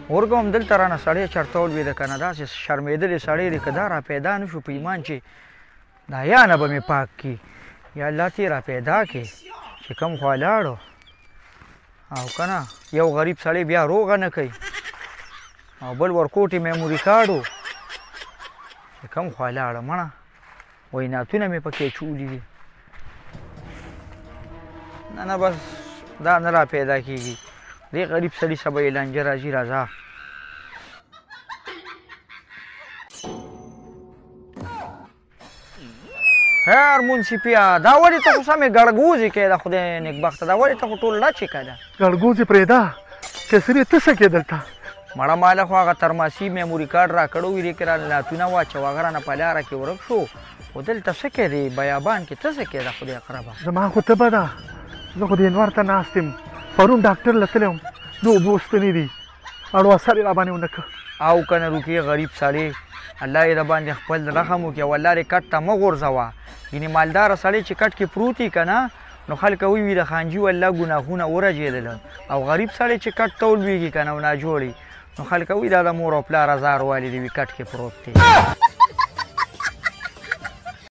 ورګم دلته رانه سړی چېرته ولوېده که نه داسې شرمېدلې سړی دی که دا را پیدا نه شو په ایمان چې دا یا نه به مې پاک کړي یا الله ته یې را پیدا کړي چې کوم خوا لاړو او که نه یو غریب سړی بیا روغه نه کوي او بل ورکوټ یې میموري کارډ و چې کوم خوا لاړه مړه ویناتونه مې پکې چولي دي نه بس دا نه را پیدا کېږي دې غریب سړي سبا یې لانجه راځي راځه خیر منصفیا دا ولې ته خو سمې ګړګوزې کوې د خدای نیکبخته دا ولې ته خو ټول لچې که ده ګړګوزې پرېږده چسرې ته څه کې دلته مړه ماله خو هغه ترماسي میموري کارډ را کړی و دې کې رانه لاتونه واچوه هغه رانه په لاره کې ورک شو خو دلته څه کې دی بیابان کې ته څه کې ده خدای اقربه زما خو تبه ده زه خو د انور ته ناست یم پرون ډاکټر له تللی وم د اوبو ستنې دي اړو اثر یې راباندې ونه کړه او که نه روکې غریب سړی الله یې د باندې خپل رحم وکړي او الله دې کټ ته مه غورځوه یعنې مالداره سړی چې کټ کې پروت وي که نه نو خلک وایي د خانجي والله ګناهونه ورجېدله او غریب سړی چې کټ ته ولوېږي که نه او ناجوړي نو خلک وایي دا د مور او پلار ازار والي دی وي کټ کې پروت دی